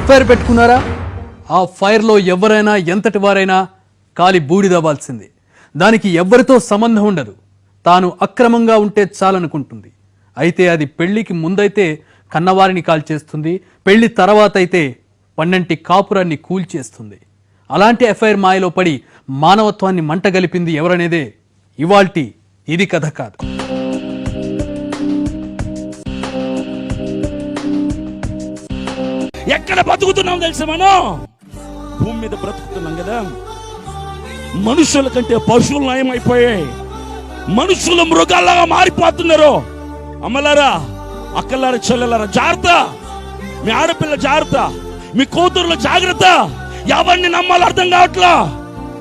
FIR పెట్టుకున్నారా? ఆ ఫైర్లో ఎవరైనా ఎంతటి వారైనా కాలి బూడిదవ్వాల్సింది. దానికి ఎవ్వరితో సంబంధం ఉండదు. తాను అక్రమంగా ఉంటే చాలనుకుంటుంది. అయితే అది పెళ్లికి ముందైతే కన్నవారిని కాల్చేస్తుంది, పెళ్లి తర్వాత అయితే పన్నంటి కాపురాన్ని కూల్చేస్తుంది. అలాంటి ఎఫ్ఐఆర్ మాయలో పడి మానవత్వాన్ని మంటగలిపింది ఎవరనేదే ఇవాల్టి ఇది కథ కాదు. ఎక్కడ బతుకుతున్నాం తెలుసా? మనం భూమి మీద బ్రతుకుతున్నాం కదా. మనుషుల కంటే పశువులు నయమైపోయాయి. మనుషులు మృగాల్లాగా మారిపోతున్నారు. అమ్మలారా, అక్కలారా, చెల్లెలారా, జాగ్రత్త. మీ ఆడపిల్ల జాగ్రత్త, మీ కూతురుల జాగ్రత్త. ఎవరిని నమ్మాలో అర్థం కావట్లా.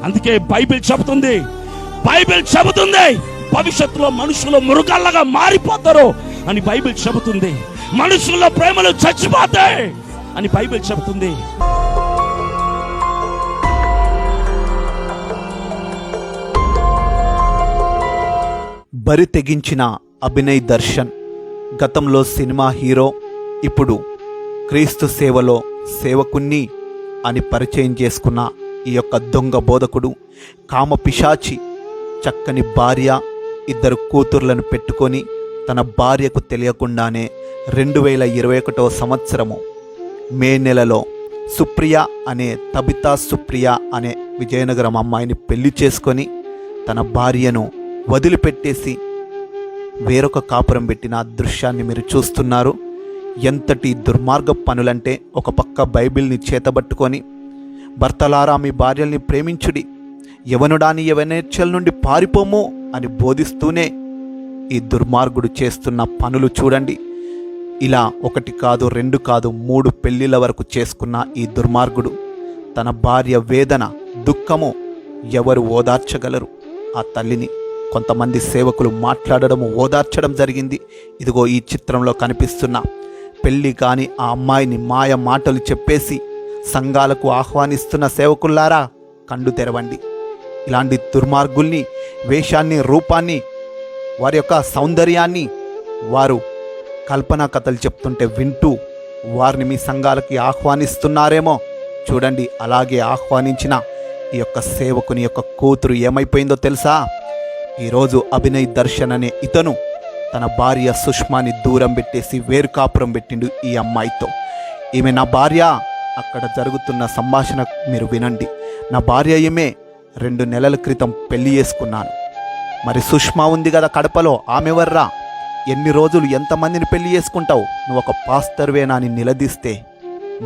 అందుకే బైబిల్ చెబుతుంది భవిష్యత్తులో మనుషులు మృగాల్లాగా మారిపోతారు అని బైబిల్ చెబుతుంది. మనుషుల ప్రేమలు చచ్చిపోతాయి అని బైబిల్ చెబుతుంది. బరి తెగించిన అభినయ్ దర్శన్ గతంలో సినిమా హీరో, ఇప్పుడు క్రీస్తు సేవలో సేవకుణ్ణి అని పరిచయం చేసుకున్న ఈ యొక్క దొంగ బోధకుడు, కామ పిశాచి, చక్కని భార్య, 2 కూతుర్లను పెట్టుకొని తన భార్యకు తెలియకుండానే 2021వ సంవత్సరము మే నెలలో సుప్రియ అనే తబితా సుప్రియ అనే విజయనగరం అమ్మాయిని పెళ్లి చేసుకొని తన భార్యను వదిలిపెట్టేసి వేరొక కాపురం పెట్టిన దృశ్యాన్ని మీరు చూస్తున్నారు. ఎంతటి దుర్మార్గ పనులంటే, ఒక పక్క బైబిల్ని చేతబట్టుకొని భర్తలారా మీ భార్యల్ని ప్రేమించుడి, యవనుడాని యవనేచ్ఛల నుండి పారిపోము అని బోధిస్తూనే ఈ దుర్మార్గుడు చేస్తున్న పనులు చూడండి. ఇలా 1 కాదు 2 కాదు 3 పెళ్లిళ్ళ వరకు చేసుకున్న ఈ దుర్మార్గుడు తన భార్య వేదన, దుఃఖము ఎవరు ఓదార్చగలరు? ఆ తల్లిని కొంతమంది సేవకులు మాట్లాడడము, ఓదార్చడం జరిగింది. ఇదిగో ఈ చిత్రంలో కనిపిస్తున్న పెళ్లి కాని ఆ అమ్మాయిని మాయ మాటలు చెప్పేసి సంఘాలకు ఆహ్వానిస్తున్న సేవకుల్లారా, కండు తెరవండి. ఇలాంటి దుర్మార్గుల్ని, వేషాన్ని, రూపాన్ని, వారి యొక్క సౌందర్యాన్ని వారు కల్పనా కథలు చెప్తుంటే వింటూ వారిని మీ సంఘాలకి ఆహ్వానిస్తున్నారేమో చూడండి. అలాగే ఆహ్వానించిన ఈ యొక్క సేవకుని యొక్క కూతురు ఏమైపోయిందో తెలుసా? ఈరోజు అభినయ్ దర్శన్ అనే ఇతను తన భార్య సుష్మాని దూరం పెట్టేసి వేరు కాపురం పెట్టిండు ఈ అమ్మాయితో. ఈమె నా భార్య. అక్కడ జరుగుతున్న సంభాషణ మీరు వినండి. నా భార్య ఈమె, 2 నెలల క్రితం పెళ్లి చేసుకున్నాను. మరి సుష్మా ఉంది కదా కడపలో, ఆమెవర్రా? ఎన్ని రోజులు ఎంతమందిని పెళ్లి చేసుకుంటావు? నువ్వు ఒక పాస్తర్వేనా అని నిలదీస్తే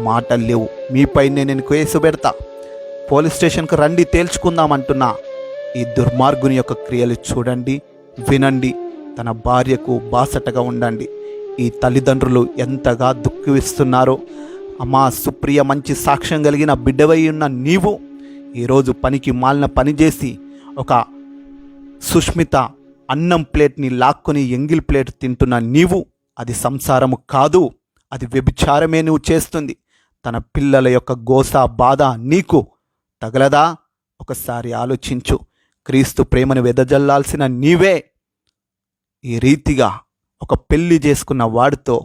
మాటలు లేవు. మీపైనే నేను కేసు పెడతా, పోలీస్ స్టేషన్కి రండి, తేల్చుకుందామంటున్నా. ఈ దుర్మార్గుని యొక్క క్రియలు చూడండి, వినండి. తన భార్యకు బాసటగా ఉండండి. ఈ తల్లిదండ్రులు ఎంతగా దుఃఖిస్తున్నారో. అమ్మా సుప్రియ, మంచి సాక్ష్యం కలిగిన బిడ్డవై ఉన్న నీవు ఈరోజు పనికి మాలిన పని చేసి ఒక సుష్మిత అన్నం ప్లేట్ని లాక్కొని ఎంగిల్ ప్లేట్ తింటున్న నీవు, అది సంసారము కాదు, అది వ్యభిచారమే నువ్వు చేస్తుంది. తన పిల్లల యొక్క గోస, బాధ నీకు తగలదా? ఒకసారి ఆలోచించు. క్రీస్తు ప్రేమను వెదజల్లాల్సిన నీవే ఈ రీతిగా ఒక పెళ్లి చేసుకున్న వాడితో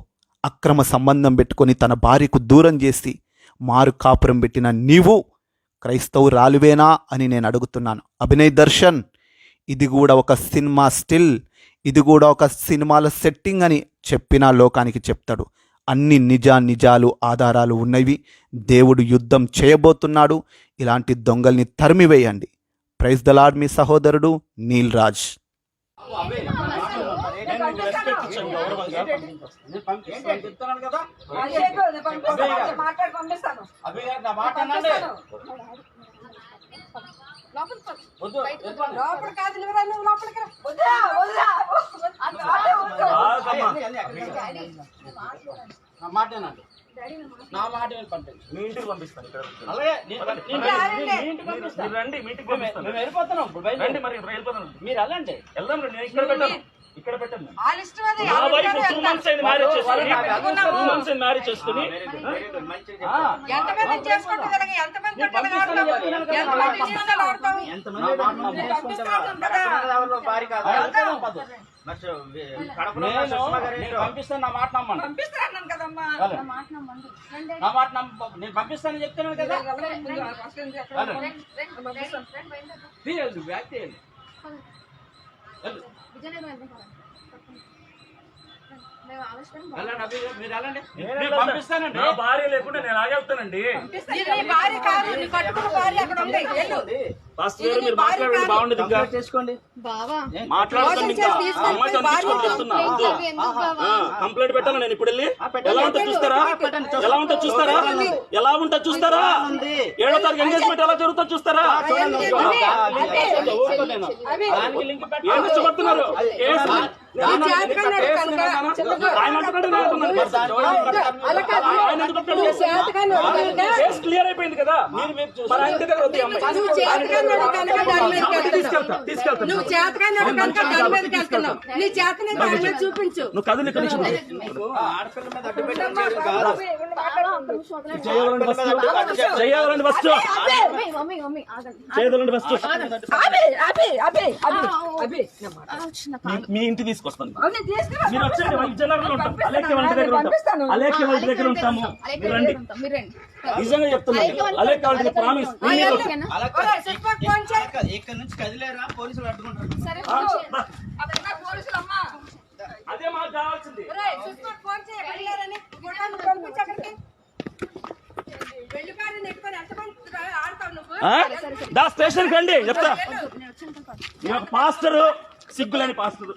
అక్రమ సంబంధం పెట్టుకొని తన భార్యకు దూరం చేసి మారు కాపురం పెట్టిన నీవు క్రైస్తవురాలివేనా అని నేను అడుగుతున్నాను. అభినయ్ దర్శన్, ఇది కూడా ఒక సినిమా స్టిల్, ఇది కూడా ఒక సినిమాల సెట్టింగ్ అని చెప్పినా లోకానికి చెప్తాడు. అన్ని నిజాలు ఆధారాలు ఉన్నవి. దేవుడు యుద్ధం చేయబోతున్నాడు. ఇలాంటి దొంగల్ని తరిమివేయండి. Praise the lord. మీ సహోదరుడు నీల్ రాజ్. మాటేనండి, నా మాట పంపించండి. మీ ఇంటికి పంపిస్తాను. అలాగే రండి, మీ ఇంటికి వెళ్ళిపోతున్నాం. మీరు వెళ్ళండి, వెళ్దాం. నేను ఇక్కడ పెట్టాను. ఇక్కడ పెట్టండి. వాళ్ళ ఇష్టం అది. నా ఎవరు వైఫ్ ఉంటారో 2 months అయింది మ్యారేజ్ చేసుకుని. 2 months అయింది మ్యారేజ్ చేసుకుని. ఎంతమంది చేసుకుంటారు కదా, ఎంతమంది పిల్లలు ఆడతాం, ఎంతమంది జీవితాలు ఆడతాం. ఎంతమంది పంపిస్తాను భారీ కాదు. నేను పంపిస్తాను, నా మాట నమ్మండి. పంపిస్తారన్నాను కదమ్మా. నా మాట నేను పంపిస్తానని చెప్తున్నాను కదా. తీయండి, బ్యాగ్ తీయండి. వెళ్ళండి, అభి, మీరు వెళ్ళండి. నేను పంపిస్తానండి. నా భార్య లేకుండా నేను ఆగెళ్తానండి. ఇది నీ భార్య కాదు, నీ కట్టుకున్న భార్య అక్కడ ఉంది. వెళ్ళు. ఫస్ట్ గారు మీరు మాట్లాడండి, బాగుండదు ఇంకా. చేసుకోండి. మాట్లాడుతుంది ఇంకా. అమ్మాయి అనిపించుకొని చెప్తున్నా. కంప్లైంట్ పెట్టాను నేను ఇప్పుడు వెళ్ళి. ఎలా ఉంటుందో చూస్తారా? ఎలా ఉంటుందో చూస్తారా? ఎలా ఉంటుందో చూస్తారా? 7వ తారీఖు ఎంగేజ్మెంట్ ఎలా జరుగుతుందో చూస్తారా? దానికి లింక్ పెట్టి ఏం ఇష్టపడుతున్నారు? క్లియర్ అయిపోయింది కదా. మరి ఆయన దగ్గర వద్దు అమ్మాయి. నువ్వు చేతకాన్నాడు కనుక దాని మీదకి వెళ్తున్నావు. తీసుకెళ్తా. నువ్వు చేతకాన్నాడు కనుక దాని మీదకి వెళ్తున్నావు. నీ చేతని దాని మీద చూపించు. నువ్వు కదులు ఇక్కడ నుంచి. ఆడపిల్ల మీద అడ్డు పెట్టేది కాదు. చేయాలండి ఫస్ట్. చేయాలండి ఫస్ట్. చేయాలండి ఫస్ట్. మీ ఇంటి తీసుకొస్తాను. మీరు వచ్చేయండి. విజయనగరంలో ఉంటాం. అలేఖ్య వాళ్ళ దగ్గర ఉంటాం. అలేఖ్య వాళ్ళ దగ్గర ఉంటాము. మీరు రండి. నిజంగా చెప్తున్నాను. అలేఖ్య వాళ్ళకి ప్రామిస్. ఇక్కడ నుంచి కదిలేరా, పోలీసులు అడ్డుకుంటారు. అదే మాకు కావాల్సింది. దా స్టేషన్ రండి చెప్తా. నేను ఒక పాస్టర్, సిగ్గులేని పాస్టర్.